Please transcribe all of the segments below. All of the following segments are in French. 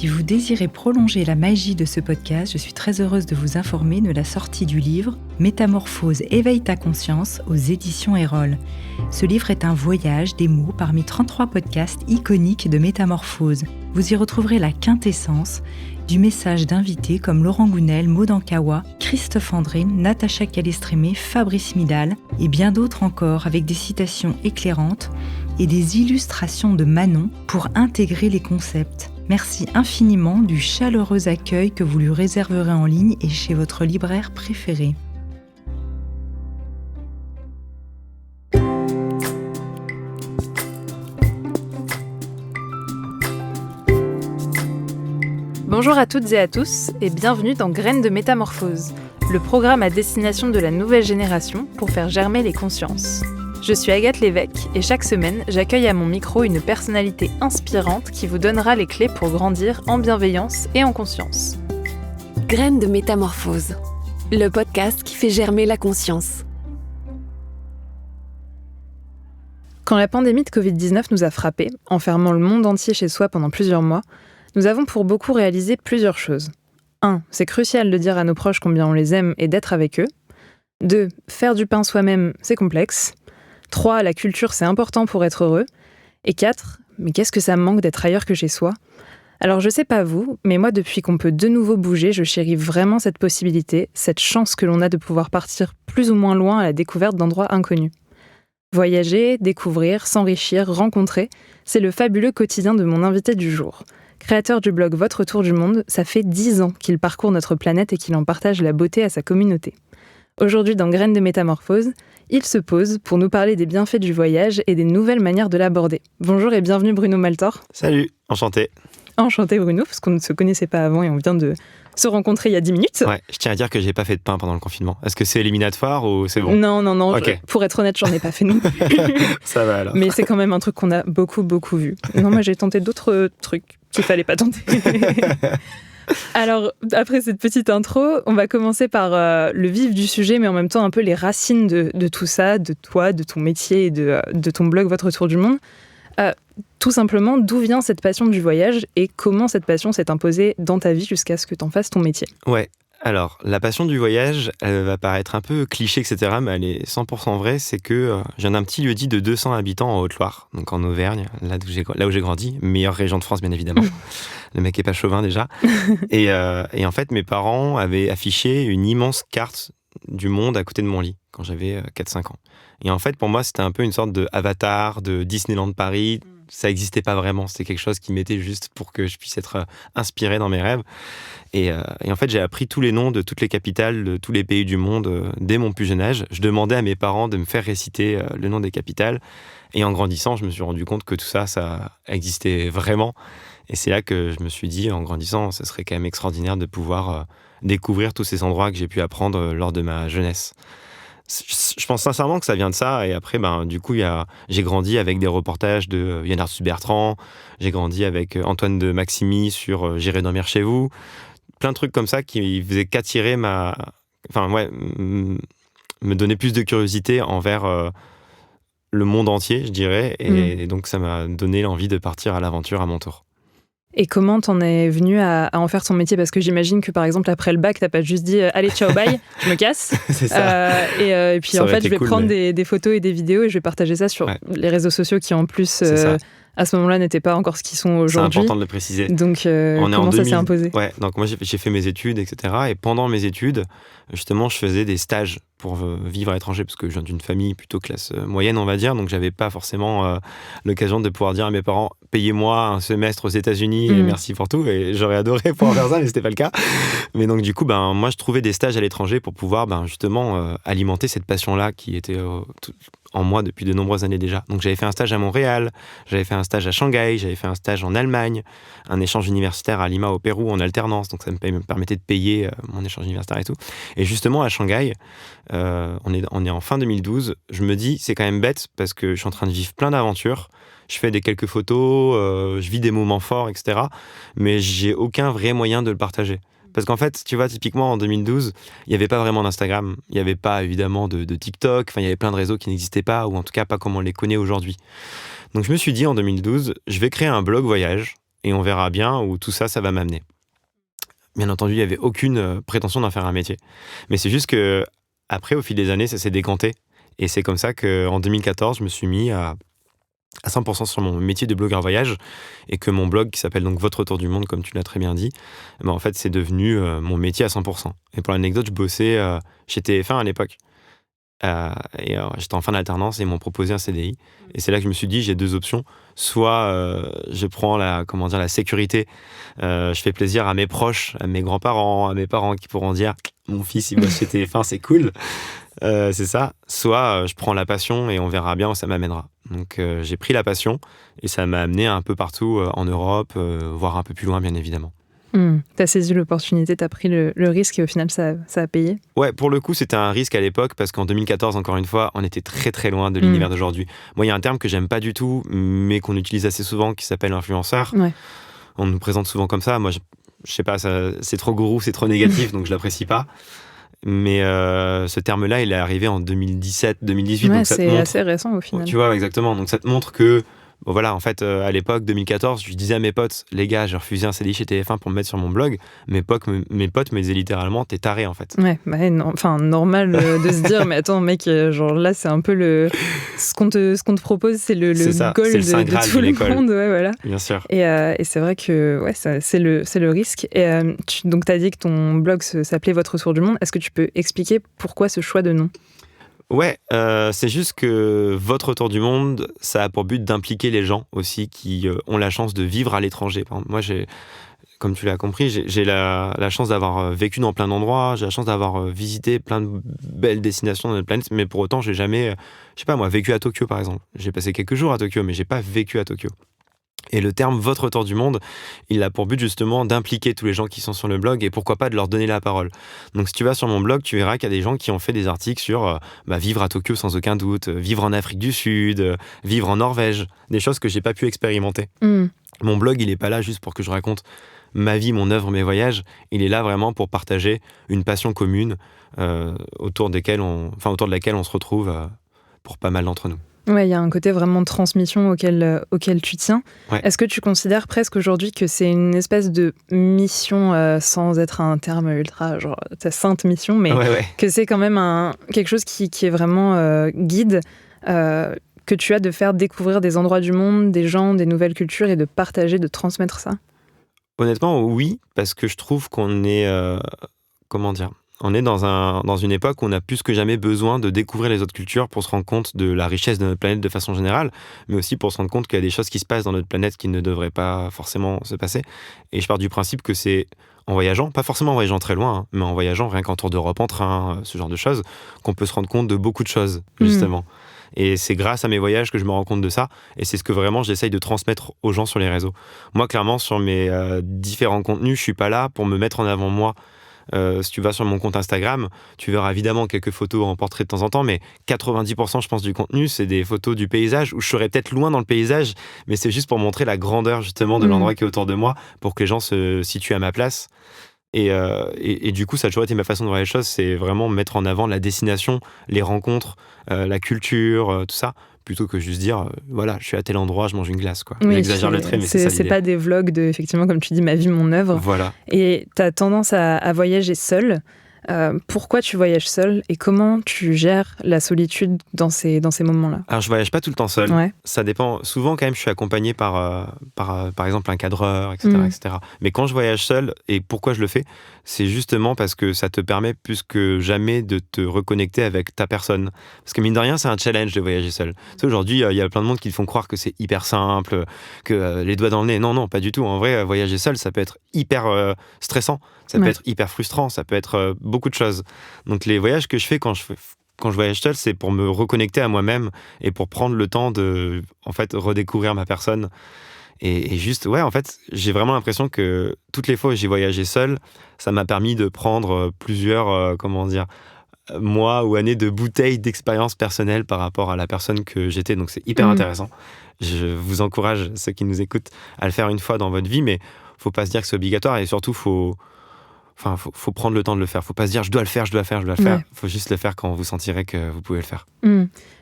Si vous désirez prolonger la magie de ce podcast, je suis très heureuse de vous informer de la sortie du livre « Métamorphose, éveille ta conscience » aux éditions Erol. Ce livre est un voyage des mots parmi 33 podcasts iconiques de métamorphose. Vous y retrouverez la quintessence du message d'invités comme Laurent Gounel, Maud Ankawa, Christophe André, Natacha Calestrémé, Fabrice Midal et bien d'autres encore avec des citations éclairantes et des illustrations de Manon pour intégrer les concepts. Merci infiniment du chaleureux accueil que vous lui réserverez en ligne et chez votre libraire préféré. Bonjour à toutes et à tous et bienvenue dans Graines de Métamorphose, le programme à destination de la nouvelle génération pour faire germer les consciences. Je suis Agathe Lévesque et chaque semaine, j'accueille à mon micro une personnalité inspirante qui vous donnera les clés pour grandir en bienveillance et en conscience. Graines de Métamorphose, le podcast qui fait germer la conscience. Quand la pandémie de Covid-19 nous a frappés, enfermant le monde entier chez soi pendant plusieurs mois, nous avons pour beaucoup réalisé plusieurs choses. 1. C'est crucial de dire à nos proches combien on les aime et d'être avec eux. 2. Faire du pain soi-même, c'est complexe. 3. La culture, c'est important pour être heureux. Et 4. Mais qu'est-ce que ça me manque d'être ailleurs que chez soi ? Alors je sais pas vous, mais moi depuis qu'on peut de nouveau bouger, je chéris vraiment cette possibilité, cette chance que l'on a de pouvoir partir plus ou moins loin à la découverte d'endroits inconnus. Voyager, découvrir, s'enrichir, rencontrer, c'est le fabuleux quotidien de mon invité du jour. Créateur du blog Votre Tour du Monde, ça fait 10 ans qu'il parcourt notre planète et qu'il en partage la beauté à sa communauté. Aujourd'hui, dans Graines de Métamorphose, il se pose pour nous parler des bienfaits du voyage et des nouvelles manières de l'aborder. Bonjour et bienvenue Bruno Maltor. Salut, enchanté. Enchanté Bruno, parce qu'on ne se connaissait pas avant et on vient de se rencontrer il y a 10 minutes. Ouais, je tiens à dire que j'ai pas fait de pain pendant le confinement. Est-ce que c'est éliminatoire ou c'est bon ? Non, okay. Pour être honnête, j'en ai pas fait non plus. Ça va alors. Mais c'est quand même un truc qu'on a beaucoup vu. Non, moi j'ai tenté d'autres trucs qu'il fallait pas tenter. Alors, après cette petite intro, on va commencer par le vif du sujet, mais en même temps un peu les racines de tout ça, de toi, de ton métier et de ton blog Votre Tour du Monde. Tout simplement, d'où vient cette passion du voyage et comment cette passion s'est imposée dans ta vie jusqu'à ce que tu en fasses ton métier ? Ouais, alors la passion du voyage, elle va paraître un peu cliché, etc., mais elle est 100% vraie. C'est que je viens d'un petit lieu-dit de 200 habitants en Haute-Loire, donc en Auvergne, là où j'ai grandi, meilleure région de France bien évidemment. Le mec est pas chauvin déjà. Et en fait, mes parents avaient affiché une immense carte du monde à côté de mon lit quand j'avais 4-5 ans. Et en fait, pour moi, c'était un peu une sorte de Avatar de Disneyland Paris. Ça n'existait pas vraiment. C'était quelque chose qui m'était juste pour que je puisse être inspiré dans mes rêves. Et en fait, j'ai appris tous les noms de toutes les capitales, de tous les pays du monde dès mon plus jeune âge. Je demandais à mes parents de me faire réciter le nom des capitales. Et en grandissant, je me suis rendu compte que tout ça, ça existait vraiment. Et c'est là que je me suis dit, en grandissant, ce serait quand même extraordinaire de pouvoir découvrir tous ces endroits que j'ai pu apprendre lors de ma jeunesse. Je pense sincèrement que ça vient de ça. Et après, du coup, j'ai grandi avec des reportages de Yann Arthus-Bertrand. J'ai grandi avec Antoine de Maximi sur J'irai dormir chez vous. Plein de trucs comme ça qui faisaient qu'attirer me donner plus de curiosité envers le monde entier, je dirais. Et donc, ça m'a donné l'envie de partir à l'aventure à mon tour. Et comment t'en es venu à en faire ton métier ? Parce que j'imagine que, par exemple, après le bac, t'as pas juste dit « Allez, ciao, bye, je me casse ». C'est ça. Et puis, en fait, je vais prendre des photos et des vidéos et je vais partager ça sur les réseaux sociaux qui, en plus, à ce moment-là, n'étaient pas encore ce qu'ils sont aujourd'hui. C'est important de le préciser. Donc, comment ça s'est imposé ? Ouais, donc moi, j'ai fait mes études, etc. Et pendant mes études, justement, je faisais des stages pour vivre à l'étranger, parce que je viens d'une famille plutôt classe moyenne, on va dire. Donc, j'avais pas forcément l'occasion de pouvoir dire à mes parents « Payez-moi un semestre aux États-Unis et merci pour tout ». Et j'aurais adoré pouvoir faire ça, mais c'était pas le cas. Mais donc, du coup, moi, je trouvais des stages à l'étranger pour pouvoir justement alimenter cette passion-là qui était en moi depuis de nombreuses années déjà. Donc j'avais fait un stage à Montréal, j'avais fait un stage à Shanghai, j'avais fait un stage en Allemagne, un échange universitaire à Lima au Pérou en alternance, donc ça me permettait de payer mon échange universitaire et tout. Et justement à Shanghai, on est en fin 2012, je me dis c'est quand même bête parce que je suis en train de vivre plein d'aventures, je fais quelques photos, je vis des moments forts, etc. Mais j'ai aucun vrai moyen de le partager. Parce qu'en fait, tu vois, typiquement en 2012, il n'y avait pas vraiment d'Instagram, il n'y avait pas évidemment de TikTok, enfin il y avait plein de réseaux qui n'existaient pas, ou en tout cas pas comme on les connaît aujourd'hui. Donc je me suis dit en 2012, je vais créer un blog voyage, et on verra bien où tout ça va m'amener. Bien entendu, il n'y avait aucune prétention d'en faire un métier. Mais c'est juste que après, au fil des années, ça s'est décanté. Et c'est comme ça qu'en 2014, je me suis mis à 100% sur mon métier de blogueur voyage et que mon blog, qui s'appelle donc Votre Tour du Monde, comme tu l'as très bien dit, en fait, c'est devenu mon métier à 100%. Et pour l'anecdote, je bossais chez TF1 à l'époque. J'étais en fin d'alternance et ils m'ont proposé un CDI. Et c'est là que je me suis dit, j'ai deux options. Soit je prends la sécurité, je fais plaisir à mes proches, à mes grands-parents, à mes parents qui pourront dire « Mon fils, il bosse chez TF1, c'est cool ». C'est ça. Soit je prends la passion et on verra bien où ça m'amènera. Donc j'ai pris la passion et ça m'a amené un peu partout en Europe, voire un peu plus loin, bien évidemment. T'as saisi l'opportunité, t'as pris le risque et au final ça a payé. Ouais, pour le coup c'était un risque à l'époque parce qu'en 2014, encore une fois, on était très très loin de l'univers d'aujourd'hui. Moi il y a un terme que j'aime pas du tout mais qu'on utilise assez souvent qui s'appelle influenceur. Ouais. On nous présente souvent comme ça. Moi je sais pas, c'est trop gourou, c'est trop négatif donc je l'apprécie pas. Mais ce terme-là, il est arrivé en 2017, 2018. Ouais, donc ça c'est montre, assez récent au final. Tu vois, exactement. Donc ça te montre que, bon, voilà, en fait, à l'époque, 2014, je disais à mes potes, les gars, j'ai refusé un CDI chez TF1 pour me mettre sur mon blog. Mes potes me disaient littéralement, t'es taré, en fait. Ouais, normal de se dire, mais attends, mec, genre là, c'est un peu ce qu'on te propose, c'est le goal de tout le monde. Ouais, voilà. Bien sûr. Et c'est vrai que ouais, c'est le risque. Et donc, tu as dit que ton blog s'appelait Votre Tour du Monde. Est-ce que tu peux expliquer pourquoi ce choix de nom ? Ouais, c'est juste que Votre Tour du Monde, ça a pour but d'impliquer les gens aussi qui ont la chance de vivre à l'étranger. Par exemple, moi, comme tu l'as compris, j'ai la chance d'avoir vécu dans plein d'endroits, j'ai la chance d'avoir visité plein de belles destinations de notre planète, mais pour autant, j'ai jamais, je sais pas moi, vécu à Tokyo par exemple. J'ai passé quelques jours à Tokyo, mais j'ai pas vécu à Tokyo. Et le terme Votre Tour du Monde, il a pour but justement d'impliquer tous les gens qui sont sur le blog et pourquoi pas de leur donner la parole. Donc si tu vas sur mon blog, tu verras qu'il y a des gens qui ont fait des articles sur vivre à Tokyo sans aucun doute, vivre en Afrique du Sud, vivre en Norvège, des choses que j'ai pas pu expérimenter. Mon blog, il est pas là juste pour que je raconte ma vie, mon œuvre, mes voyages. Il est là vraiment pour partager une passion commune autour de laquelle on se retrouve pour pas mal d'entre nous. Ouais, il y a un côté vraiment de transmission auquel tu tiens. Ouais. Est-ce que tu considères presque aujourd'hui que c'est une espèce de mission, sans être un terme ultra, genre ta sainte mission, mais que c'est quand même quelque chose qui est vraiment guide, que tu as de faire découvrir des endroits du monde, des gens, des nouvelles cultures et de partager, de transmettre ça ? Honnêtement, oui, parce que je trouve qu'on est... On est dans une époque où on a plus que jamais besoin de découvrir les autres cultures pour se rendre compte de la richesse de notre planète de façon générale, mais aussi pour se rendre compte qu'il y a des choses qui se passent dans notre planète qui ne devraient pas forcément se passer. Et je pars du principe que c'est en voyageant, pas forcément en voyageant très loin, mais en voyageant rien qu'en tour d'Europe, en train, ce genre de choses, qu'on peut se rendre compte de beaucoup de choses, justement. Et c'est grâce à mes voyages que je me rends compte de ça. Et c'est ce que vraiment j'essaye de transmettre aux gens sur les réseaux. Moi, clairement, sur mes différents contenus, je suis pas là pour me mettre en avant moi. Si tu vas sur mon compte Instagram, tu verras évidemment quelques photos en portrait de temps en temps, mais 90% je pense du contenu, c'est des photos du paysage où je serais peut-être loin dans le paysage, mais c'est juste pour montrer la grandeur justement de l'endroit qui est autour de moi, pour que les gens se situent à ma place. Et du coup, ça a toujours été ma façon de voir les choses, c'est vraiment mettre en avant la destination, les rencontres, la culture, tout ça, plutôt que juste dire, voilà, je suis à tel endroit, je mange une glace, quoi. Oui, j'exagère le trait, mais c'est ça l'idée. C'est pas des vlogs de, effectivement, comme tu dis, ma vie, mon œuvre. Voilà. Et t'as tendance à voyager seul. Pourquoi tu voyages seul et comment tu gères la solitude dans ces moments-là ? Alors, je voyage pas tout le temps seul. Ouais. Ça dépend. Souvent, quand même, je suis accompagné par exemple, un cadreur, etc. Mais quand je voyage seul, et pourquoi je le fais, c'est justement parce que ça te permet plus que jamais de te reconnecter avec ta personne. Parce que mine de rien, c'est un challenge de voyager seul. Tu sais, aujourd'hui, il y a plein de monde qui te font croire que c'est hyper simple, que les doigts dans le nez. Non, pas du tout. En vrai, voyager seul, ça peut être hyper stressant. Ça peut être hyper frustrant, ça peut être beaucoup de choses. Donc les voyages que je fais quand je voyage seul, c'est pour me reconnecter à moi-même et pour prendre le temps de, en fait, redécouvrir ma personne. Et juste, en fait, j'ai vraiment l'impression que toutes les fois où j'ai voyagé seul, ça m'a permis de prendre plusieurs, mois ou années de bouteilles d'expérience personnelle par rapport à la personne que j'étais. Donc c'est hyper intéressant. Je vous encourage, ceux qui nous écoutent, à le faire une fois dans votre vie, mais faut pas se dire que c'est obligatoire et surtout, faut prendre le temps de le faire. Faut pas se dire je dois le faire. Ouais. Faut juste le faire quand vous sentirez que vous pouvez le faire.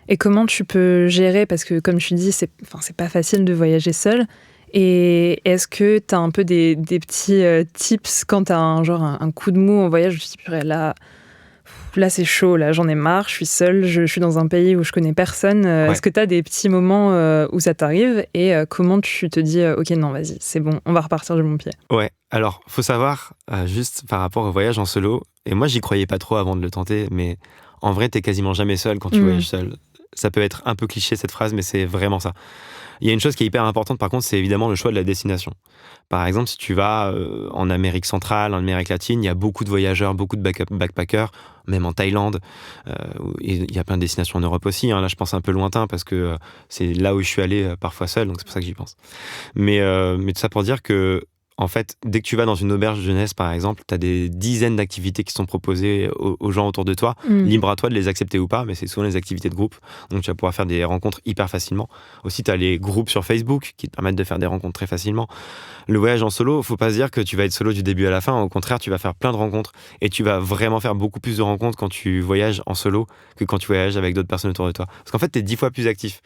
Et comment tu peux gérer, parce que comme tu dis, c'est pas facile de voyager seul. Et est-ce que tu as un peu des petits tips quand tu as un coup de mou en voyage? Je me dis, purée, là c'est chaud, là j'en ai marre, je suis seule, je suis dans un pays où je connais personne. Ouais. Est-ce que tu as des petits moments où ça t'arrive et comment tu te dis ok, non, vas-y, c'est bon, on va repartir du bon pied? Ouais, alors faut savoir, juste par rapport au voyage en solo, et moi j'y croyais pas trop avant de le tenter, mais en vrai t'es quasiment jamais seul quand tu voyages seul. Ça peut être un peu cliché cette phrase, mais c'est vraiment ça. Il y a une chose qui est hyper importante par contre, c'est évidemment le choix de la destination. Par exemple, si tu vas en Amérique centrale, en Amérique latine, il y a beaucoup de voyageurs, beaucoup de backpackers, même en Thaïlande. Il y a plein de destinations en Europe aussi. Là, je pense un peu lointain parce que c'est là où je suis allé parfois seul, donc c'est pour ça que j'y pense. Mais tout ça pour dire que, en fait, dès que tu vas dans une auberge de jeunesse, par exemple, tu as des dizaines d'activités qui sont proposées aux gens autour de toi. Libre à toi de les accepter ou pas, mais c'est souvent les activités de groupe. Donc, tu vas pouvoir faire des rencontres hyper facilement. Aussi, tu as les groupes sur Facebook qui te permettent de faire des rencontres très facilement. Le voyage en solo, faut pas se dire que tu vas être solo du début à la fin. Au contraire, tu vas faire plein de rencontres et tu vas vraiment faire beaucoup plus de rencontres quand tu voyages en solo que quand tu voyages avec d'autres personnes autour de toi. Parce qu'en fait, tu es 10 fois plus actif.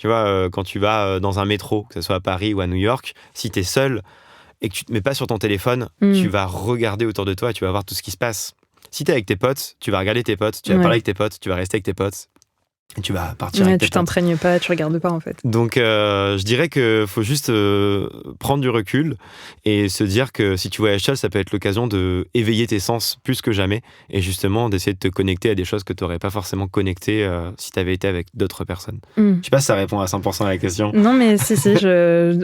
Tu vois, quand tu vas dans un métro, que ce soit à Paris ou à New York, si tu es seul et que tu te mets pas sur ton téléphone, tu vas regarder autour de toi et tu vas voir tout ce qui se passe. Si tu es avec tes potes, tu vas regarder tes potes, tu vas parler avec tes potes, tu vas rester avec tes potes. Et tu vas partir avec tes potes. Tu t'imprègnes pas, tu regardes pas en fait. Donc je dirais qu'il faut juste prendre du recul et se dire que si tu voyages seul, ça peut être l'occasion de éveiller tes sens plus que jamais et justement d'essayer de te connecter à des choses que tu n'aurais pas forcément connectées si tu avais été avec d'autres personnes. Je sais pas si ça répond à 100% à la question. Non mais si,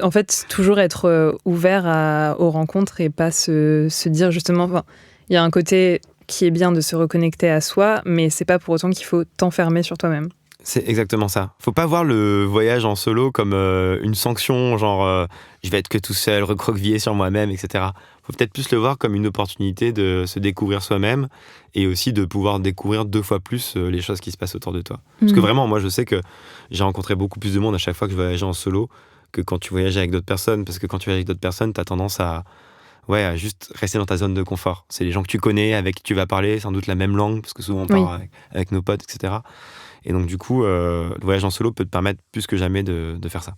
en fait, toujours être ouvert aux rencontres et pas se dire justement, il y a un côté qui est bien de se reconnecter à soi, mais c'est pas pour autant qu'il faut t'enfermer sur toi-même. C'est exactement ça. Faut pas voir le voyage en solo comme une sanction, genre je vais être que tout seul, recroquevillé sur moi-même, etc. Faut peut-être plus le voir comme une opportunité de se découvrir soi-même et aussi de pouvoir découvrir 2 fois plus les choses qui se passent autour de toi. Parce que vraiment, moi je sais que j'ai rencontré beaucoup plus de monde à chaque fois que je voyageais en solo que quand tu voyages avec d'autres personnes, parce que quand tu voyages avec d'autres personnes, t'as tendance à juste rester dans ta zone de confort. C'est les gens que tu connais, avec qui tu vas parler, sans doute la même langue, parce que souvent on parle avec nos potes, etc. Et donc du coup, le voyage en solo peut te permettre plus que jamais de faire ça.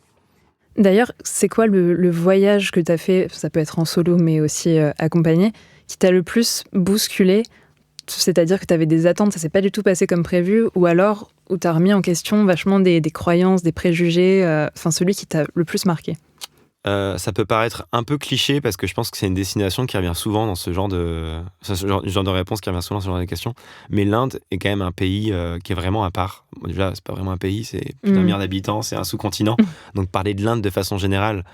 D'ailleurs, c'est quoi le voyage que tu as fait, ça peut être en solo mais aussi accompagné, qui t'a le plus bousculé? C'est-à-dire que tu avais des attentes, ça s'est pas du tout passé comme prévu, ou alors où tu as remis en question vachement des croyances, des préjugés, celui qui t'a le plus marqué? Ça peut paraître un peu cliché parce que je pense que c'est une destination qui revient souvent dans ce genre de réponse qui revient souvent dans ce genre de questions. Mais l'Inde est quand même un pays qui est vraiment à part. Bon, déjà, c'est pas vraiment un pays, c'est plus d'un milliard d'habitants, c'est un sous-continent. Donc parler de l'Inde de façon générale,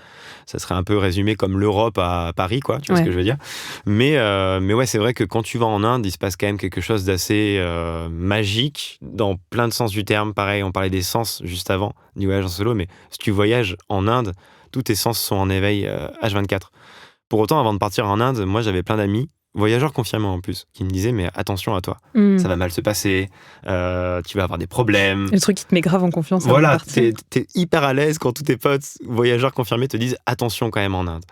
ça serait un peu résumé comme l'Europe à Paris, quoi. Tu vois ce que je veux dire? Mais ouais, c'est vrai que quand tu vas en Inde, il se passe quand même quelque chose d'assez magique dans plein de sens du terme. Pareil, on parlait des sens juste avant du voyage en solo, mais si tu voyages en Inde, tous tes sens sont en éveil H24. Pour autant, avant de partir en Inde, moi j'avais plein d'amis, voyageurs confirmés en plus, qui me disaient mais attention à toi, ça va mal se passer, tu vas avoir des problèmes. Le truc qui te met grave en confiance. Voilà, t'es hyper à l'aise quand tous tes potes voyageurs confirmés te disent attention quand même en Inde.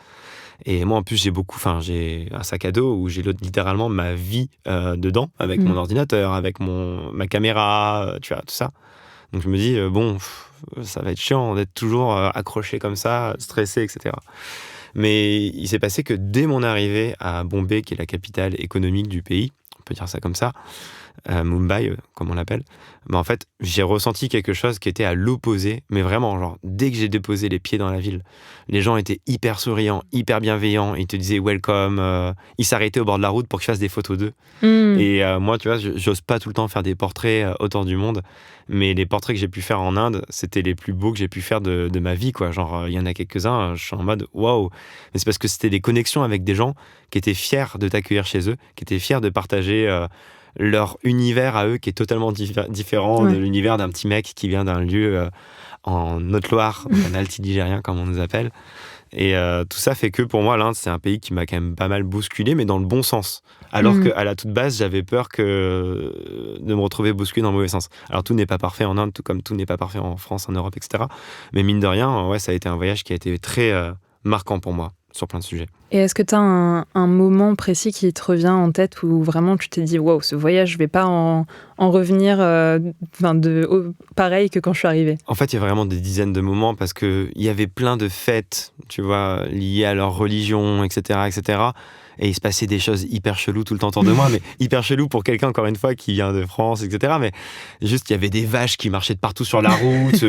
Et moi en plus j'ai un sac à dos où j'ai littéralement ma vie dedans, avec mon ordinateur, avec ma caméra, tu vois, tout ça. Donc je me dis, ça va être chiant d'être toujours accroché comme ça, stressé, etc. Mais il s'est passé que dès mon arrivée à Bombay, qui est la capitale économique du pays, on peut dire ça comme ça, Mumbai, comme on l'appelle, en fait, j'ai ressenti quelque chose qui était à l'opposé, mais vraiment, genre, dès que j'ai déposé les pieds dans la ville, les gens étaient hyper souriants, hyper bienveillants, ils te disaient welcome, ils s'arrêtaient au bord de la route pour que je fasse des photos d'eux. Et moi, tu vois, j'ose pas tout le temps faire des portraits autour du monde, mais les portraits que j'ai pu faire en Inde, c'était les plus beaux que j'ai pu faire de ma vie, quoi. Genre, il y en a quelques-uns, je suis en mode waouh. Mais c'est parce que c'était des connexions avec des gens qui étaient fiers de t'accueillir chez eux, qui étaient fiers de partager leur univers à eux qui est totalement différent de l'univers d'un petit mec qui vient d'un lieu en Haute-Loire, en alti-ligérien comme on nous appelle. Et tout ça fait que pour moi, l'Inde, c'est un pays qui m'a quand même pas mal bousculé, mais dans le bon sens. Alors qu'à la toute base, j'avais peur de me retrouver bousculé dans le mauvais sens. Alors tout n'est pas parfait en Inde, tout comme tout n'est pas parfait en France, en Europe, etc. Mais mine de rien, ça a été un voyage qui a été très marquant pour moi. sur plein de sujets. Et est-ce que tu as un moment précis qui te revient en tête où vraiment tu t'es dit « Wow, ce voyage, je vais pas en revenir pareil que quand je suis arrivée ». En fait, il y a vraiment des dizaines de moments parce qu'il y avait plein de fêtes, tu vois, liées à leur religion, etc., etc. Et il se passait des choses hyper cheloues tout le temps autour de moi, mais hyper chelou pour quelqu'un, encore une fois, qui vient de France, etc. Mais juste, il y avait des vaches qui marchaient de partout sur la route,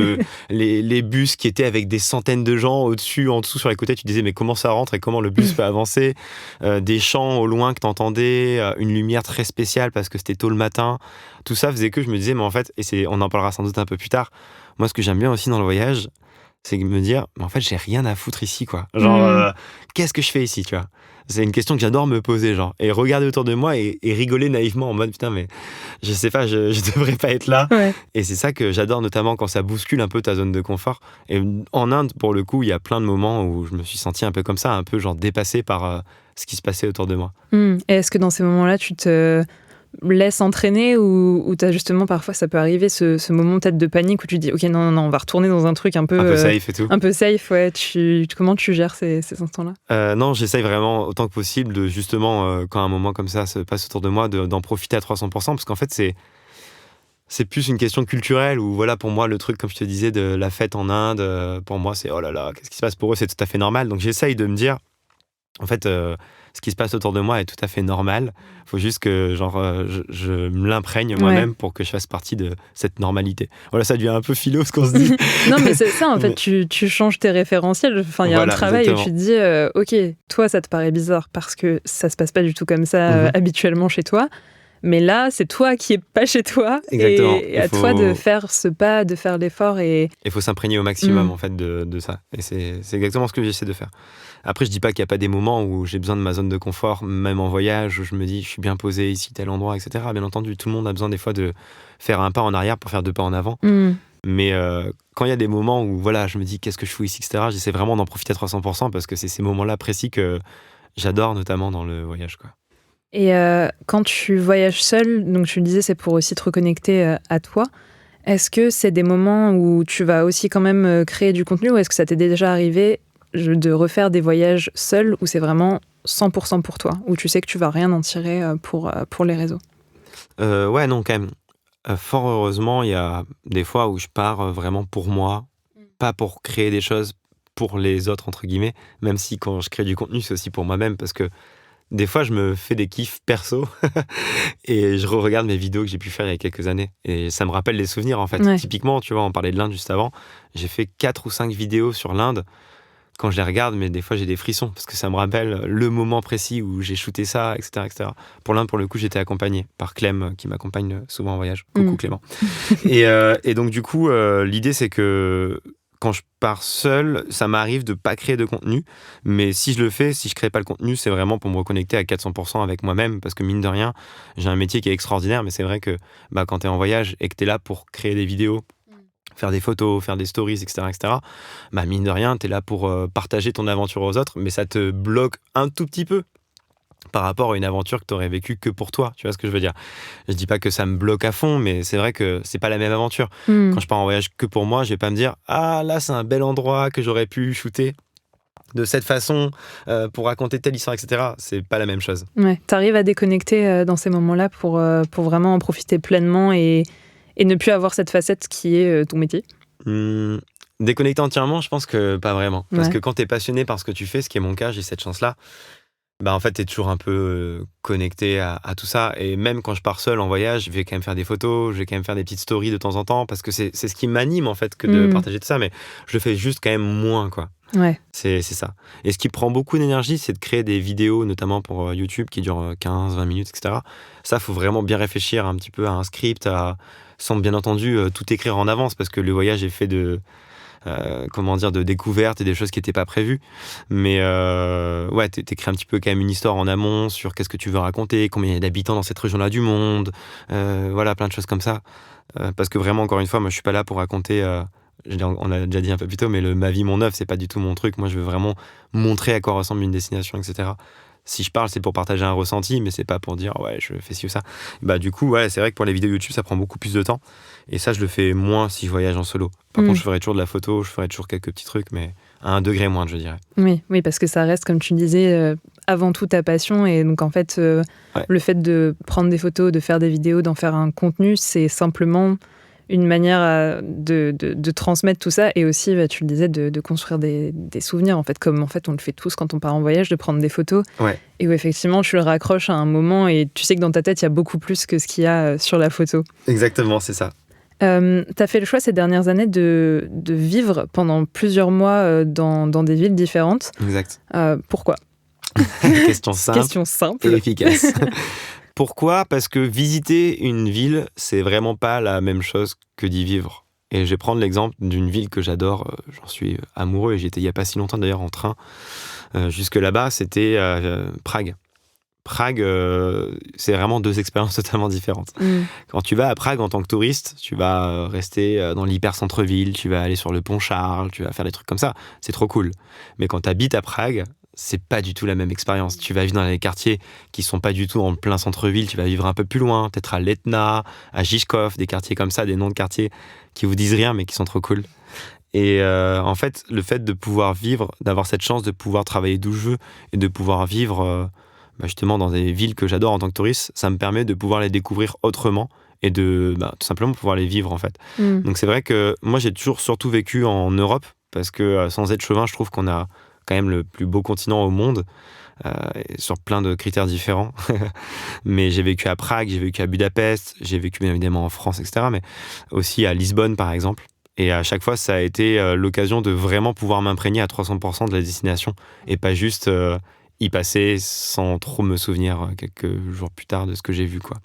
les bus qui étaient avec des centaines de gens au-dessus, en dessous, sur les côtés. Tu disais, mais comment ça rentre et comment le bus peut avancer, des chants au loin que t'entendais, une lumière très spéciale parce que c'était tôt le matin. Tout ça faisait que je me disais, mais en fait, on en parlera sans doute un peu plus tard, moi, ce que j'aime bien aussi dans le voyage, c'est me dire, mais en fait, j'ai rien à foutre ici, quoi. Genre, qu'est-ce que je fais ici, tu vois ? C'est une question que j'adore me poser, genre, et regarder autour de moi et rigoler naïvement en mode putain, mais je sais pas, je devrais pas être là. Ouais. Et c'est ça que j'adore, notamment quand ça bouscule un peu ta zone de confort. Et en Inde, pour le coup, il y a plein de moments où je me suis senti un peu comme ça, un peu genre dépassé par ce qui se passait autour de moi. Et est-ce que dans ces moments-là, tu te laisses entraîner ou t'as justement parfois ça peut arriver ce moment peut-être de panique où tu dis ok non on va retourner dans un truc un peu safe et tout. Un peu safe, ouais. Comment tu gères ces instants-là? Non, j'essaye vraiment autant que possible de justement quand un moment comme ça se passe autour de moi d'en profiter à 300% parce qu'en fait c'est plus une question culturelle où voilà, pour moi le truc comme je te disais de la fête en Inde, pour moi c'est oh là là, qu'est-ce qui se passe, pour eux c'est tout à fait normal, donc j'essaye de me dire en fait ce qui se passe autour de moi est tout à fait normal. Il faut juste que je me l'imprègne moi-même pour que je fasse partie de cette normalité. Voilà, ça devient un peu philo ce qu'on se dit. Non, mais c'est ça, en fait, tu changes tes référentiels. Enfin, il y a un travail où tu te dis, ok, toi, ça te paraît bizarre parce que ça se passe pas du tout comme ça habituellement chez toi. Mais là, c'est toi qui es pas chez toi. Exactement. Et à toi de faire ce pas, de faire l'effort. Et il faut s'imprégner au maximum en fait de ça. Et c'est exactement ce que j'essaie de faire. Après, je dis pas qu'il n'y a pas des moments où j'ai besoin de ma zone de confort, même en voyage, où je me dis je suis bien posé ici, tel endroit, etc. Bien entendu, tout le monde a besoin des fois de faire un pas en arrière pour faire 2 pas en avant. Mais quand il y a des moments où voilà, je me dis qu'est-ce que je fous ici, etc., j'essaie vraiment d'en profiter à 300% parce que c'est ces moments-là précis que j'adore, notamment dans le voyage, quoi. Et quand tu voyages seul, donc tu le disais, c'est pour aussi te reconnecter à toi. Est-ce que c'est des moments où tu vas aussi quand même créer du contenu ou est-ce que ça t'est déjà arrivé de refaire des voyages seuls où c'est vraiment 100% pour toi, où tu sais que tu vas rien en tirer pour les réseaux? Ouais, non, quand même. Fort heureusement, il y a des fois où je pars vraiment pour moi, pas pour créer des choses pour les autres, entre guillemets, même si quand je crée du contenu, c'est aussi pour moi-même, parce que des fois, je me fais des kiffs perso et je regarde mes vidéos que j'ai pu faire il y a quelques années. Et ça me rappelle des souvenirs, en fait. Ouais. Typiquement, tu vois, on parlait de l'Inde juste avant. J'ai fait 4 ou 5 vidéos sur l'Inde. Quand je les regarde, mais des fois, j'ai des frissons parce que ça me rappelle le moment précis où j'ai shooté ça, etc., etc. Pour l'Inde, pour le coup, j'étais accompagné par Clem, qui m'accompagne souvent en voyage. Coucou Clément. Et donc, du coup, l'idée, c'est que quand je pars seul, ça m'arrive de pas créer de contenu, mais si je le fais, si je crée pas le contenu, c'est vraiment pour me reconnecter à 400% avec moi-même, parce que mine de rien, j'ai un métier qui est extraordinaire, mais c'est vrai que quand t'es en voyage et que t'es là pour créer des vidéos, faire des photos, faire des stories, etc., mine de rien, t'es là pour partager ton aventure aux autres, mais ça te bloque un tout petit peu par rapport à une aventure que t'aurais vécue que pour toi, tu vois ce que je veux dire. Je dis pas que ça me bloque à fond, mais c'est vrai que c'est pas la même aventure. Quand je pars en voyage que pour moi, je vais pas me dire « Ah, là, c'est un bel endroit que j'aurais pu shooter de cette façon pour raconter telle histoire, etc. » C'est pas la même chose. Ouais, t'arrives à déconnecter dans ces moments-là pour vraiment en profiter pleinement et ne plus avoir cette facette qui est ton métier? Déconnecter entièrement, je pense que pas vraiment. Parce que quand t'es passionné par ce que tu fais, ce qui est mon cas, j'ai cette chance-là, en fait, t'es toujours un peu connecté à tout ça. Et même quand je pars seul en voyage, je vais quand même faire des photos, je vais quand même faire des petites stories de temps en temps, parce que c'est ce qui m'anime, en fait, que de partager tout ça. Mais je le fais juste quand même moins, quoi. Ouais. C'est ça. Et ce qui prend beaucoup d'énergie, c'est de créer des vidéos, notamment pour YouTube, qui durent 15-20 minutes, etc. Ça, faut vraiment bien réfléchir un petit peu à un script, sans bien entendu tout écrire en avance, parce que le voyage est fait de découvertes et des choses qui n'étaient pas prévues. Mais t'écris un petit peu quand même une histoire en amont sur qu'est-ce que tu veux raconter, combien il y a d'habitants dans cette région-là du monde, plein de choses comme ça. Parce que vraiment, encore une fois, moi, je suis pas là pour raconter... on a déjà dit un peu plus tôt, mais ma vie, mon œuvre, c'est pas du tout mon truc. Moi, je veux vraiment montrer à quoi ressemble une destination, etc. Si je parle, c'est pour partager un ressenti, mais c'est pas pour dire ouais, je fais ci ou ça. Du coup, c'est vrai que pour les vidéos YouTube, ça prend beaucoup plus de temps. Et ça, je le fais moins si je voyage en solo. Par contre, je ferai toujours de la photo, je ferai toujours quelques petits trucs, mais à un degré moindre, je dirais. Oui, parce que ça reste, comme tu disais, avant tout ta passion. Et donc, en fait, le fait de prendre des photos, de faire des vidéos, d'en faire un contenu, c'est simplement une manière de transmettre tout ça. Et aussi, tu le disais, de construire des souvenirs, en fait, comme en fait, on le fait tous quand on part en voyage, de prendre des photos. Ouais. Et où, effectivement, tu le raccroches à un moment et tu sais que dans ta tête, il y a beaucoup plus que ce qu'il y a sur la photo. Exactement, c'est ça. T'as fait le choix ces dernières années de vivre pendant plusieurs mois dans des villes différentes. Exact. Pourquoi ? Question simple. Et efficace. Pourquoi ? Parce que visiter une ville, c'est vraiment pas la même chose que d'y vivre. Et je vais prendre l'exemple d'une ville que j'adore, j'en suis amoureux, et j'y étais il y a pas si longtemps d'ailleurs en train. Jusque là-bas, c'était Prague. Prague, c'est vraiment deux expériences totalement différentes. Quand tu vas à Prague en tant que touriste, tu vas rester dans l'hyper centre-ville, tu vas aller sur le pont Charles, tu vas faire des trucs comme ça. C'est trop cool. Mais quand tu habites à Prague, c'est pas du tout la même expérience. Tu vas vivre dans des quartiers qui sont pas du tout en plein centre-ville, tu vas vivre un peu plus loin, peut-être à Letna, à Žižkov, des quartiers comme ça, des noms de quartiers qui vous disent rien mais qui sont trop cool. Et en fait, le fait de pouvoir vivre, d'avoir cette chance de pouvoir travailler d'où je veux et de pouvoir vivre justement dans des villes que j'adore en tant que touriste, ça me permet de pouvoir les découvrir autrement et de tout simplement pouvoir les vivre en fait. Donc c'est vrai que moi j'ai toujours surtout vécu en Europe parce que sans être chauvin, je trouve qu'on a quand même le plus beau continent au monde sur plein de critères différents. Mais j'ai vécu à Prague, j'ai vécu à Budapest, j'ai vécu bien évidemment en France, etc. Mais aussi à Lisbonne par exemple. Et à chaque fois, ça a été l'occasion de vraiment pouvoir m'imprégner à 300% de la destination et pas juste y passer sans trop me souvenir quelques jours plus tard de ce que j'ai vu, quoi.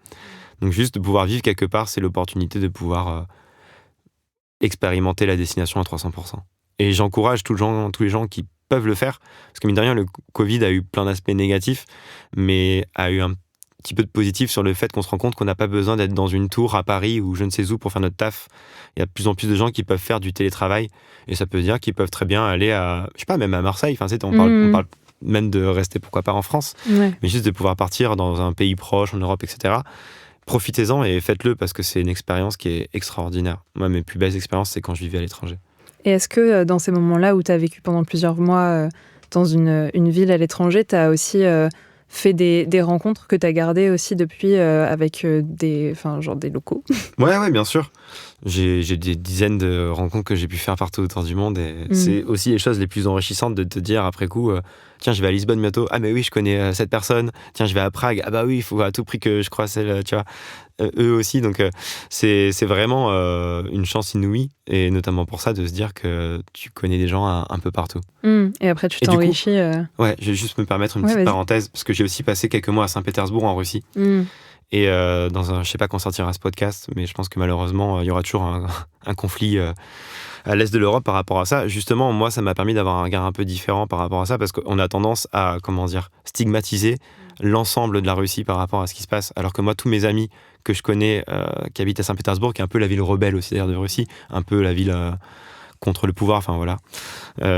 Donc juste de pouvoir vivre quelque part, c'est l'opportunité de pouvoir expérimenter la destination à 300%. Et j'encourage tous les gens qui peuvent le faire, parce que mine de rien, le Covid a eu plein d'aspects négatifs, mais a eu un petit peu de positif sur le fait qu'on se rend compte qu'on n'a pas besoin d'être dans une tour à Paris ou je ne sais où pour faire notre taf. Il y a de plus en plus de gens qui peuvent faire du télétravail, et ça peut dire qu'ils peuvent très bien aller à, je sais pas, même à Marseille. Enfin, on parle même de rester, pourquoi pas, en France, mais juste de pouvoir partir dans un pays proche, en Europe, etc. Profitez-en et faites-le, parce que c'est une expérience qui est extraordinaire. Moi, mes plus belles expériences, c'est quand je vivais à l'étranger. Et est-ce que dans ces moments-là où tu as vécu pendant plusieurs mois dans une ville à l'étranger, tu as aussi fait des rencontres que tu as gardées aussi depuis avec des locaux ? Ouais, bien sûr. J'ai des dizaines de rencontres que j'ai pu faire partout autour du monde, et c'est aussi les choses les plus enrichissantes de te dire après coup tiens, je vais à Lisbonne bientôt, ah mais oui, je connais cette personne, tiens, je vais à Prague, ah bah oui, il faut à tout prix que je croise celle, tu vois, eux aussi. Donc c'est vraiment une chance inouïe, et notamment pour ça, de se dire que tu connais des gens un peu partout. Et après tu t'enrichis. Ouais, je vais juste me permettre une petite parenthèse, parce que j'ai aussi passé quelques mois à Saint-Pétersbourg en Russie. Et je sais pas quand sortira ce podcast, mais je pense que malheureusement, il y aura toujours un conflit à l'est de l'Europe par rapport à ça. Justement, moi, ça m'a permis d'avoir un regard un peu différent par rapport à ça, parce qu'on a tendance à, stigmatiser l'ensemble de la Russie par rapport à ce qui se passe. Alors que moi, tous mes amis que je connais qui habitent à Saint-Pétersbourg, qui est un peu la ville rebelle aussi d'ailleurs de Russie, un peu la ville contre le pouvoir, enfin voilà.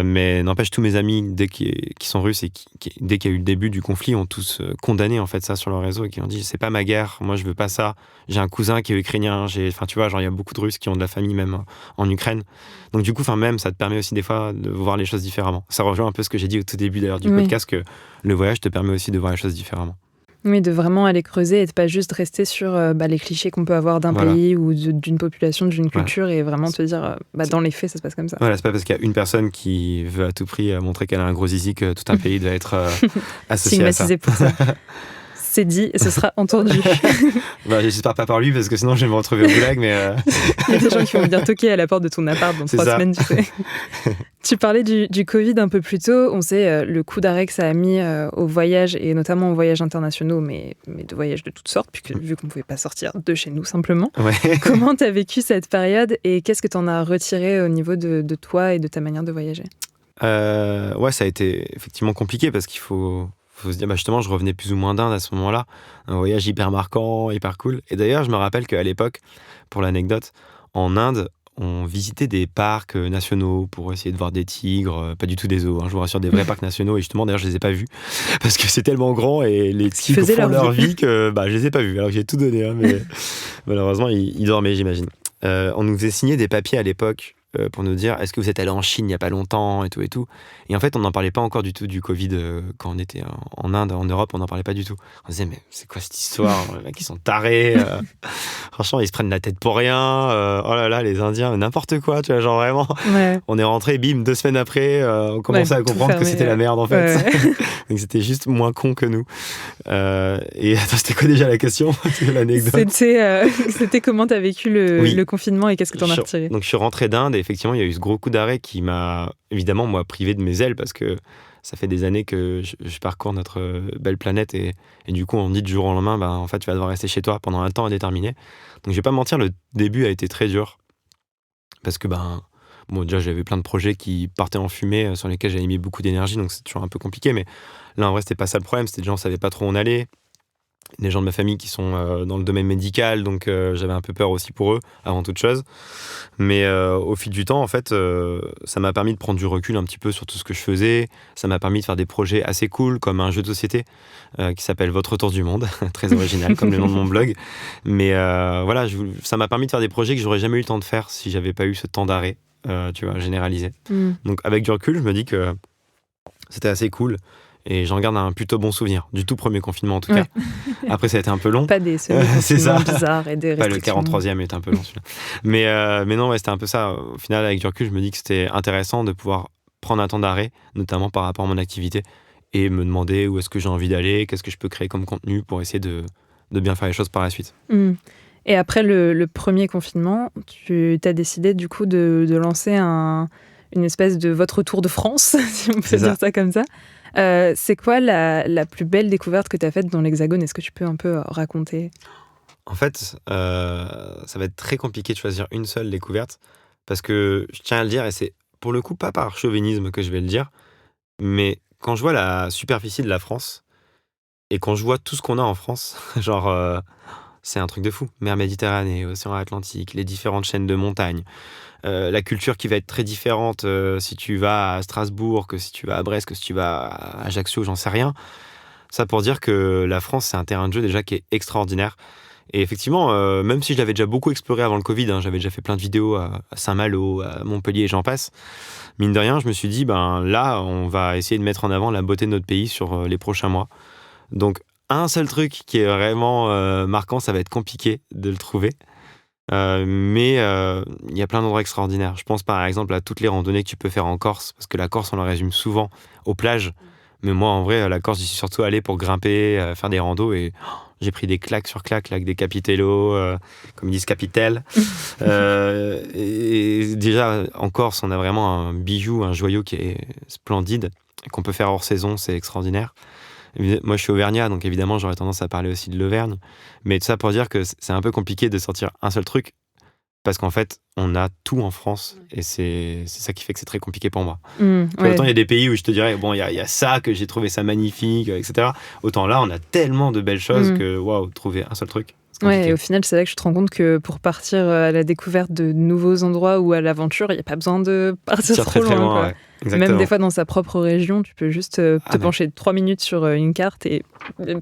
Mais n'empêche, tous mes amis, qui sont russes et dès qu'il y a eu le début du conflit, ont tous condamné en fait ça sur leur réseau, et qui ont dit c'est pas ma guerre, moi je veux pas ça. J'ai un cousin qui est ukrainien, tu vois, il y a beaucoup de Russes qui ont de la famille même en Ukraine. Donc du coup, même ça te permet aussi des fois de voir les choses différemment. Ça rejoint un peu ce que j'ai dit au tout début d'ailleurs du podcast, que le voyage te permet aussi de voir les choses différemment. Oui, de vraiment aller creuser et de pas juste rester sur les clichés qu'on peut avoir d'un pays ou d'une population, d'une culture, et vraiment te dire, dans les faits, ça se passe comme ça. Voilà, c'est pas parce qu'il y a une personne qui veut à tout prix montrer qu'elle a un gros zizi que tout un pays doit être associé à ça. Stigmatisé pour ça. C'est dit et ce sera entendu. J'espère pas par lui, parce que sinon je vais me retrouver au goulag, mais... Il y a des gens qui vont venir toquer à la porte de ton appart dans 3 semaines, tu sais. Tu parlais du Covid un peu plus tôt. On sait le coup d'arrêt que ça a mis au voyage, et notamment aux voyages internationaux, mais de voyages de toutes sortes, vu qu'on ne pouvait pas sortir de chez nous simplement. Ouais. Comment tu as vécu cette période, et qu'est-ce que tu en as retiré au niveau de toi et de ta manière de voyager ? Ça a été effectivement compliqué, parce qu'il faut se dire, justement, je revenais plus ou moins d'Inde à ce moment-là. Un voyage hyper marquant, hyper cool. Et d'ailleurs, je me rappelle qu'à l'époque, pour l'anecdote, en Inde, on visitait des parcs nationaux pour essayer de voir des tigres, pas du tout des zoos, je vous rassure, des vrais parcs nationaux. Et justement, d'ailleurs, je les ai pas vus, parce que c'est tellement grand et les tigres font leur vie que je les ai pas vus, alors que j'ai tout donné. Mais malheureusement, ils dormaient, j'imagine. On nous faisait signer des papiers à l'époque pour nous dire est-ce que vous êtes allé en Chine il n'y a pas longtemps et tout et tout. Et en fait, on n'en parlait pas encore du tout du Covid quand on était en Inde, en Europe, on n'en parlait pas du tout. On disait mais c'est quoi cette histoire? Les mecs ils sont tarés. Franchement, ils se prennent la tête pour rien. Oh là là, les Indiens, n'importe quoi, tu vois, genre vraiment. Ouais. On est rentré, bim, 2 semaines après, on commençait à comprendre que c'était la merde en fait. Ouais. Donc c'était juste moins con que nous. Et attends, c'était quoi déjà la question? L'anecdote. C'était comment t'as vécu le confinement et qu'est-ce que t'en as retiré? Donc je suis rentré d'Inde et effectivement il y a eu ce gros coup d'arrêt qui m'a évidemment moi privé de mes ailes parce que ça fait des années que je parcours notre belle planète et du coup on me dit du jour au lendemain en fait tu vas devoir rester chez toi pendant un temps indéterminé. Donc je vais pas mentir, le début a été très dur parce que déjà j'avais plein de projets qui partaient en fumée sur lesquels j'avais mis beaucoup d'énergie, donc c'est toujours un peu compliqué, mais là en vrai c'était pas ça le problème, c'était que les gens savaient pas trop où on allait. Des gens de ma famille qui sont dans le domaine médical, donc j'avais un peu peur aussi pour eux, avant toute chose. Mais au fil du temps, en fait, ça m'a permis de prendre du recul un petit peu sur tout ce que je faisais. Ça m'a permis de faire des projets assez cool, comme un jeu de société qui s'appelle Votre Tour du Monde, très original, comme le nom de mon blog. Mais voilà, ça m'a permis de faire des projets que j'aurais jamais eu le temps de faire si j'avais pas eu ce temps d'arrêt, tu vois, généralisé. Donc avec du recul, je me dis que c'était assez cool. Et j'en garde un plutôt bon souvenir, du tout premier confinement en tout cas. Après, ça a été un peu long. Pas des confinements bizarres et des restrictions. Le 43e était un peu long celui-là. Mais non, c'était un peu ça. Au final, avec du recul, je me dis que c'était intéressant de pouvoir prendre un temps d'arrêt, notamment par rapport à mon activité, et me demander où est-ce que j'ai envie d'aller, qu'est-ce que je peux créer comme contenu pour essayer de bien faire les choses par la suite. Et après le premier confinement, tu as décidé du coup de lancer une espèce de votre tour de France, si on peut dire ça comme ça. C'est quoi la plus belle découverte que tu as faite dans l'Hexagone? Est-ce que tu peux un peu raconter? En fait, ça va être très compliqué de choisir une seule découverte parce que je tiens à le dire, et c'est pour le coup pas par chauvinisme que je vais le dire, mais quand je vois la superficie de la France et quand je vois tout ce qu'on a en France, genre c'est un truc de fou. Mer Méditerranée, Océan Atlantique, les différentes chaînes de montagnes, la culture qui va être très différente si tu vas à Strasbourg, que si tu vas à Brest, que si tu vas à Ajaccio, j'en sais rien. Ça pour dire que la France, c'est un terrain de jeu déjà qui est extraordinaire. Et effectivement, même si je l'avais déjà beaucoup exploré avant le Covid, j'avais déjà fait plein de vidéos à Saint-Malo, à Montpellier, j'en passe. Mine de rien, je me suis dit, là, on va essayer de mettre en avant la beauté de notre pays sur les prochains mois. Donc, un seul truc qui est vraiment marquant, ça va être compliqué de le trouver. Mais il y a plein d'endroits extraordinaires. Je pense par exemple à toutes les randonnées que tu peux faire en Corse, parce que la Corse, on la résume souvent aux plages. Mais moi, en vrai, la Corse, j'y suis surtout allé pour grimper, faire des randos, et j'ai pris des claques sur claques, là, avec des capitellos, comme ils disent capitelles. Et déjà, en Corse, on a vraiment un bijou, un joyau qui est splendide, qu'on peut faire hors saison, c'est extraordinaire. Moi, je suis auvergnat, donc évidemment, j'aurais tendance à parler aussi de l'Auvergne. Mais tout ça pour dire que c'est un peu compliqué de sortir un seul truc, parce qu'en fait, on a tout en France, et c'est ça qui fait que c'est très compliqué pour moi. Autant il y a des pays où je te dirais, bon, il y a ça, que j'ai trouvé ça magnifique, etc. Autant là, on a tellement de belles choses que, waouh, trouver un seul truc. Ouais, et au final, c'est là que je te rends compte que pour partir à la découverte de nouveaux endroits ou à l'aventure, il n'y a pas besoin de partir trop très loin. Quoi. Ouais. Exactement. Même des fois dans sa propre région, tu peux juste te pencher 3 minutes sur une carte et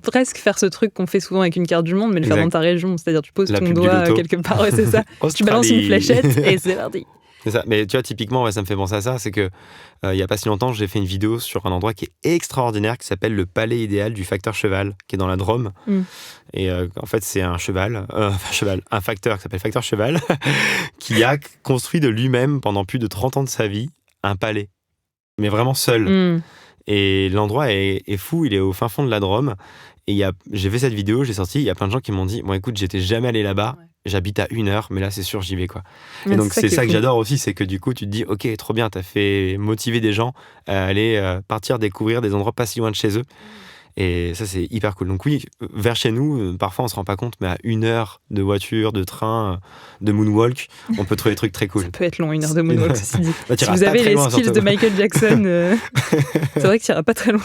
presque faire ce truc qu'on fait souvent avec une carte du monde, mais le faire dans ta région. C'est-à-dire tu poses ton doigt quelque part, c'est ça. Tu balances une fléchette et c'est parti. C'est ça. Mais tu vois, typiquement, ça me fait penser à ça, c'est que il n'y a pas si longtemps, j'ai fait une vidéo sur un endroit qui est extraordinaire, qui s'appelle le Palais idéal du facteur cheval, qui est dans la Drôme. Et en fait, c'est un facteur qui s'appelle Facteur Cheval, qui a construit de lui-même, pendant plus de 30 ans de sa vie, un palais. Mais vraiment seul. Et l'endroit est fou, il est au fin fond de la Drôme. Et j'ai fait cette vidéo, j'ai sorti, il y a plein de gens qui m'ont dit, bon écoute, j'étais jamais allé là-bas, j'habite à 1 heure, mais là c'est sûr, j'y vais quoi. Et donc c'est ça que j'adore aussi, c'est que du coup tu te dis, ok, trop bien, t'as fait motiver des gens à aller partir découvrir des endroits pas si loin de chez eux. Et ça, c'est hyper cool. Donc oui, vers chez nous, parfois on se rend pas compte, mais à 1 heure de voiture, de train, de moonwalk, on peut trouver des trucs très cool. Ça peut être long, 1 heure de moonwalk, ceci dit. Si vous avez les skills de Michael Jackson, c'est vrai que tu n'iras pas très loin.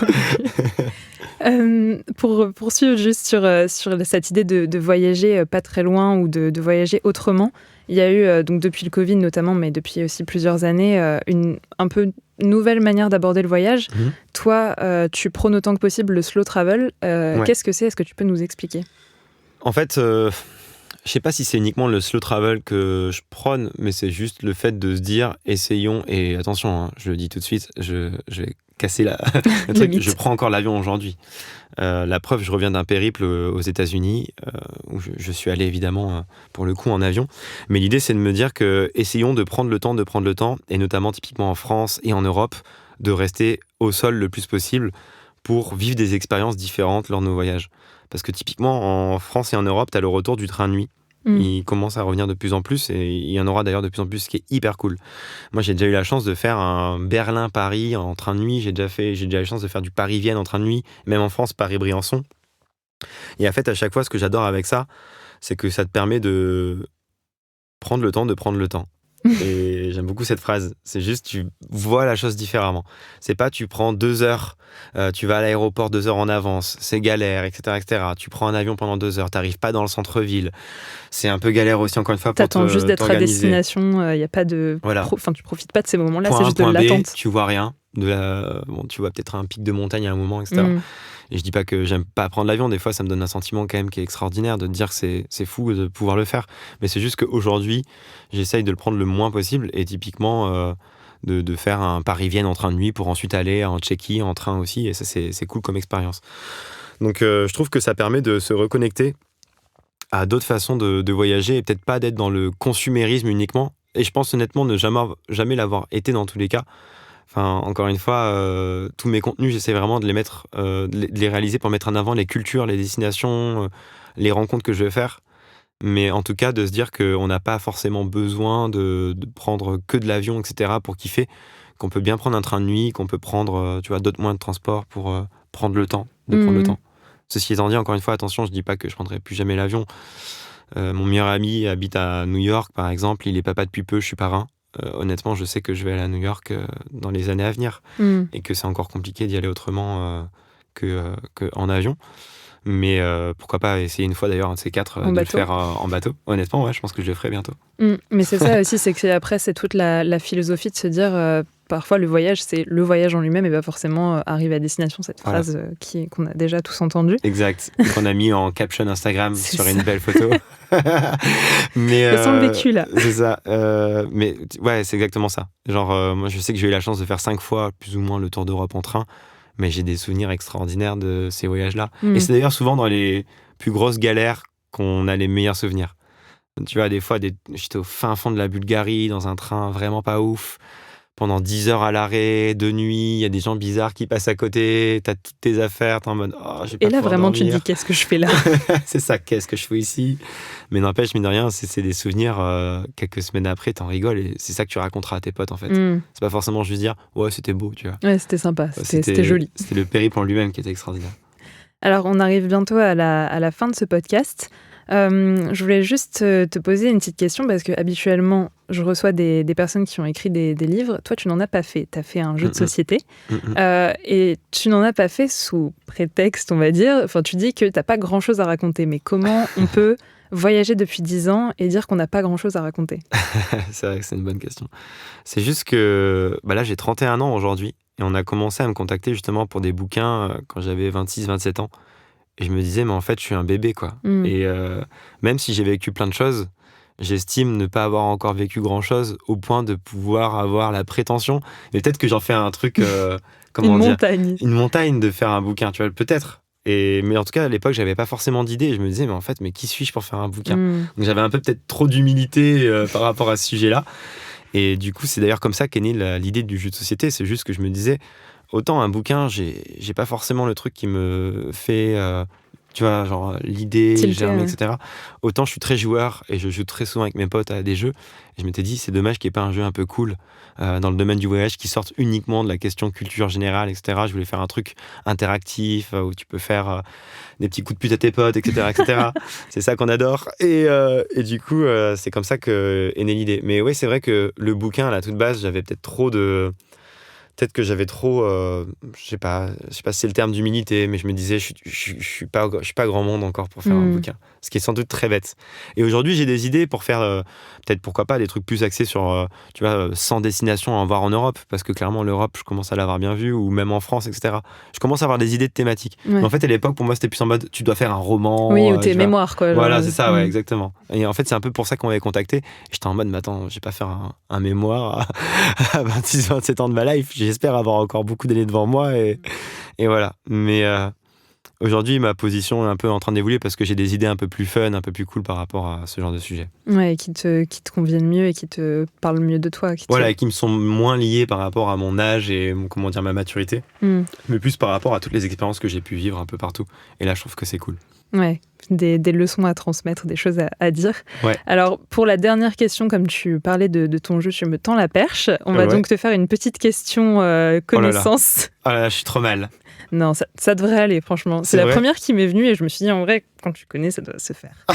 Pour poursuivre juste sur cette idée de voyager pas très loin ou de voyager autrement, il y a eu, donc depuis le Covid notamment, mais depuis aussi plusieurs années, une un peu nouvelle manière d'aborder le voyage. Toi, tu prônes autant que possible le slow travel. Qu'est-ce que c'est ? Est-ce que tu peux nous expliquer ? En fait, Je sais pas si c'est uniquement le slow travel que je prône, mais c'est juste le fait de se dire essayons, et attention, hein, je le dis tout de suite, je vais casser le truc, je prends encore l'avion aujourd'hui. La preuve, je reviens d'un périple aux États-Unis où je suis allé évidemment pour le coup en avion, mais l'idée c'est de me dire que essayons de prendre le temps, et notamment typiquement en France et en Europe, de rester au sol le plus possible pour vivre des expériences différentes lors de nos voyages. Parce que typiquement en France et en Europe, tu as le retour du train de nuit. Il commence à revenir de plus en plus, et il y en aura d'ailleurs de plus en plus, ce qui est hyper cool. Moi, j'ai déjà eu la chance de faire un Berlin-Paris en train de nuit. J'ai déjà eu la chance de faire du Paris-Vienne en train de nuit, même en France, Paris-Briançon. Et en fait, à chaque fois, ce que j'adore avec ça, c'est que ça te permet de prendre le temps. Et j'aime beaucoup cette phrase. C'est juste, tu vois la chose différemment. C'est pas, tu prends 2 heures, tu vas à l'aéroport 2 heures en avance, c'est galère, etc. Tu prends un avion pendant 2 heures, t'arrives pas dans le centre-ville. C'est un peu galère aussi, encore une fois, pour t'attends juste d'être à t'organiser. destination, y a pas de... Voilà. tu profites pas de ces moments-là, Point c'est A, juste de point B, l'attente. tu vois rien. Tu vois peut-être un pic de montagne à un moment, etc. Et je dis pas que j'aime pas prendre l'avion, des fois ça me donne un sentiment quand même qui est extraordinaire de te dire que c'est fou de pouvoir le faire. Mais c'est juste qu'aujourd'hui, j'essaye de le prendre le moins possible, et typiquement de faire un Paris-Vienne en train de nuit pour ensuite aller en Tchéquie en train aussi, et ça c'est cool comme expérience. Donc je trouve que ça permet de se reconnecter à d'autres façons de voyager, et peut-être pas d'être dans le consumérisme uniquement. Et je pense honnêtement ne jamais l'avoir été dans tous les cas. Enfin, encore une fois, tous mes contenus, j'essaie vraiment de les mettre, de les réaliser pour mettre en avant les cultures, les destinations, les rencontres que je vais faire. Mais en tout cas, de se dire qu'on n'a pas forcément besoin de prendre que de l'avion, etc. pour kiffer, qu'on peut bien prendre un train de nuit, qu'on peut prendre d'autres moyens de transport pour prendre le temps, prendre le temps. Ceci étant dit, encore une fois, attention, je dis pas que je prendrai plus jamais l'avion. Mon meilleur ami habite à New York, par exemple, il est papa depuis peu, je suis parrain. Honnêtement, je sais que je vais aller à New York dans les années à venir, et que c'est encore compliqué d'y aller autrement qu'en avion. Mais pourquoi pas essayer une fois d'ailleurs un de ces 4 de le faire en bateau. Honnêtement, ouais, je pense que je le ferai bientôt. Mais c'est ça aussi, c'est que après, c'est toute la philosophie de se dire parfois le voyage, c'est le voyage en lui-même et pas forcément arriver à destination, cette phrase qu'on a déjà tous entendue. Exact, qu'on a mis en caption Instagram sur une belle photo. Mais sans le vécu là. C'est ça. Mais ouais, c'est exactement ça. Genre, moi je sais que j'ai eu la chance de faire 5 fois plus ou moins le tour d'Europe en train, mais j'ai des souvenirs extraordinaires de ces voyages-là. Et c'est d'ailleurs souvent dans les plus grosses galères qu'on a les meilleurs souvenirs. Tu vois, des fois, j'étais au fin fond de la Bulgarie, dans un train vraiment pas ouf, pendant 10 heures à l'arrêt, de nuit, il y a des gens bizarres qui passent à côté, t'as toutes tes affaires, t'es en mode « Oh, j'ai pas Et là, vraiment, dormir. » tu te dis « Qu'est-ce que je fais là ?» C'est ça, qu'est-ce que je fais ici ? Mais n'empêche, mine de rien, c'est des souvenirs, quelques semaines après, t'en rigoles, et c'est ça que tu raconteras à tes potes, en fait. C'est pas forcément juste dire « Ouais, c'était beau, tu vois. » Ouais, c'était sympa, c'était joli. C'était le périple en lui-même qui était extraordinaire. Alors, on arrive bientôt à la fin de ce podcast. Je voulais juste te poser une petite question parce que habituellement, je reçois des personnes qui ont écrit des livres. Toi, tu n'en as pas fait. Tu as fait un jeu de société et tu n'en as pas fait sous prétexte, on va dire. Enfin, tu dis que tu n'as pas grand-chose à raconter. Mais comment on peut voyager depuis 10 ans et dire qu'on n'a pas grand-chose à raconter ? C'est vrai que c'est une bonne question. C'est juste que là, j'ai 31 ans aujourd'hui et on a commencé à me contacter justement pour des bouquins quand j'avais 26-27 ans. Et je me disais, mais en fait, je suis un bébé, quoi. Et même si j'ai vécu plein de choses, j'estime ne pas avoir encore vécu grand-chose au point de pouvoir avoir la prétention. Mais peut-être que j'en fais un truc, une montagne de faire un bouquin, tu vois, peut-être. Mais en tout cas, à l'époque, j'avais pas forcément d'idée. Je me disais, mais en fait, mais qui suis-je pour faire un bouquin ? Donc j'avais un peu peut-être trop d'humilité par rapport à ce sujet-là. Et du coup, c'est d'ailleurs comme ça qu'est née l'idée du jeu de société. C'est juste que je me disais, autant un bouquin, j'ai pas forcément le truc qui me fait, tu vois, genre l'idée, germer, etc. Autant je suis très joueur et je joue très souvent avec mes potes à des jeux. Et je m'étais dit, c'est dommage qu'il n'y ait pas un jeu un peu cool dans le domaine du voyage qui sorte uniquement de la question culture générale, etc. Je voulais faire un truc interactif où tu peux faire des petits coups de pute à tes potes, etc. etc. C'est ça qu'on adore. Et du coup, c'est comme ça qu'est née l'idée. Mais ouais, c'est vrai que le bouquin, à la toute base, j'avais peut-être trop peut-être que j'avais trop, je sais pas si c'est le terme d'humilité, mais je me disais, je suis pas grand monde encore pour faire un bouquin. Ce qui est sans doute très bête. Et aujourd'hui, j'ai des idées pour faire, peut-être pourquoi pas, des trucs plus axés sur, 100 destinations à voir en Europe, parce que clairement, l'Europe, je commence à l'avoir bien vu, ou même en France, etc. Je commence à avoir des idées de thématiques. Ouais. Mais en fait, à l'époque, pour moi, c'était plus en mode, tu dois faire un roman. Oui, ou tes mémoires, quoi. Voilà, c'est ça, ouais, exactement. Et en fait, c'est un peu pour ça qu'on m'avait contacté. Et j'étais en mode, mais attends, je vais pas faire un mémoire à 26, 27 ans de ma life. J'espère avoir encore beaucoup d'années devant moi. Et voilà. Mais aujourd'hui, ma position est un peu en train d'évoluer parce que j'ai des idées un peu plus fun, un peu plus cool par rapport à ce genre de sujet. Ouais, qui te conviennent mieux et qui te parlent mieux de toi. Et qui me sont moins liés par rapport à mon âge et ma maturité. Mais plus par rapport à toutes les expériences que j'ai pu vivre un peu partout. Et là, je trouve que c'est cool. Ouais, des leçons à transmettre, des choses à dire. Ouais. Alors, pour la dernière question, comme tu parlais de ton jeu, tu me tends la perche. On va donc te faire une petite question connaissance. Oh là là, je suis trop mal. Non, ça devrait aller, franchement. C'est la première qui m'est venue et je me suis dit, en vrai, quand tu connais, ça doit se faire.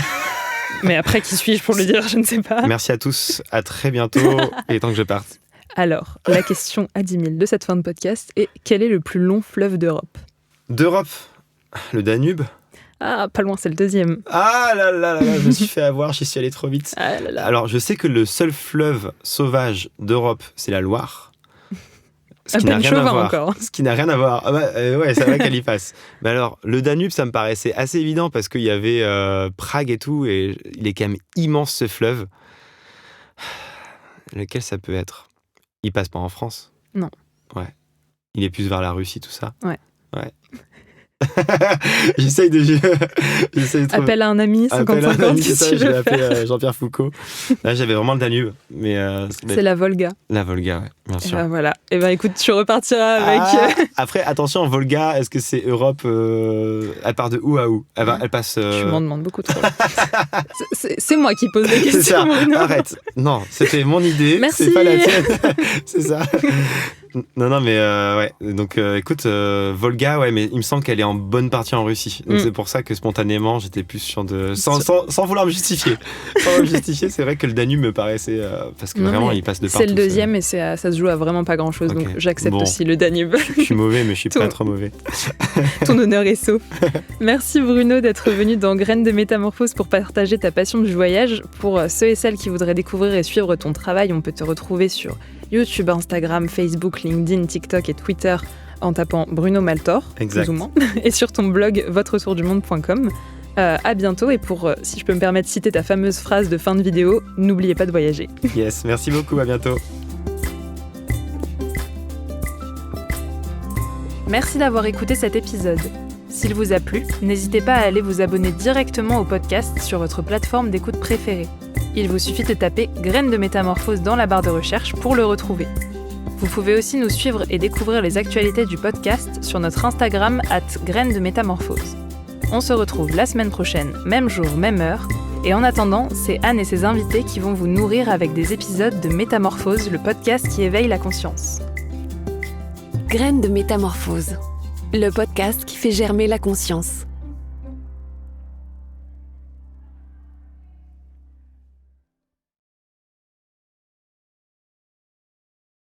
Mais après, qui suis-je pour le dire? Je ne sais pas. Merci à tous, à très bientôt. Il est temps que je parte. Alors, la question à 10 000 de cette fin de podcast est: quel est le plus long fleuve d'Europe? D'Europe? Le Danube? Ah, pas loin, c'est le deuxième. Ah là là là là, je me suis fait avoir, j'y suis allé trop vite. Ah là là. Alors, je sais que le seul fleuve sauvage d'Europe, c'est la Loire. Ce qui n'a rien à voir. Encore. Ce qui n'a rien à voir. Ah bah, ouais, c'est vrai qu'elle y passe. Mais alors, le Danube, ça me paraissait assez évident parce qu'il y avait Prague et tout, et il est quand même immense ce fleuve. Lequel ça peut être? Il passe pas en France? Non. Ouais. Il est plus vers la Russie, tout ça? Ouais. J'essaye de trouver... Appelle à un ami, 50-50, qu'est-ce que tu je vais veux appeler faire Jean-Pierre Foucault. Là, j'avais vraiment le Danube. Mais, c'est la Volga. La Volga, ouais, bien sûr. Voilà. Et ben écoute, tu repartiras avec... Après, attention, Volga, est-ce que c'est Europe elle part de où à où? Elle passe... Tu m'en demandes beaucoup trop. C'est moi qui pose les questions. C'est ça, arrête. Non, c'était mon idée. Merci. C'est pas la tienne. C'est ça. Non, mais ouais. Donc, écoute, Volga, ouais, mais il me semble qu'elle est en bonne partie en Russie. Donc, c'est pour ça que spontanément, j'étais plus sur de... Sans vouloir me justifier. C'est vrai que le Danube me paraissait... parce que vraiment, il passe de partout. C'est le deuxième et ça se joue à vraiment pas grand-chose. Okay. Donc, j'accepte aussi le Danube. Je suis mauvais, mais je suis pas trop mauvais. Ton honneur est sauf. Merci Bruno d'être venu dans Graines de Métamorphose pour partager ta passion du voyage. Pour ceux et celles qui voudraient découvrir et suivre ton travail, on peut te retrouver sur YouTube, Instagram, Facebook, LinkedIn, TikTok et Twitter en tapant Bruno Maltor, exact. Plus ou moins, et sur ton blog votretourdumonde.com. À bientôt, et pour, si je peux me permettre de citer ta fameuse phrase de fin de vidéo, n'oubliez pas de voyager. Yes, merci beaucoup, à bientôt. Merci d'avoir écouté cet épisode. S'il vous a plu, n'hésitez pas à aller vous abonner directement au podcast sur votre plateforme d'écoute préférée. Il vous suffit de taper Graines de Métamorphose dans la barre de recherche pour le retrouver. Vous pouvez aussi nous suivre et découvrir les actualités du podcast sur notre Instagram @Graines de Métamorphose. On se retrouve la semaine prochaine, même jour, même heure. Et en attendant, c'est Anne et ses invités qui vont vous nourrir avec des épisodes de Métamorphose, le podcast qui éveille la conscience. Graines de Métamorphose, le podcast qui fait germer la conscience.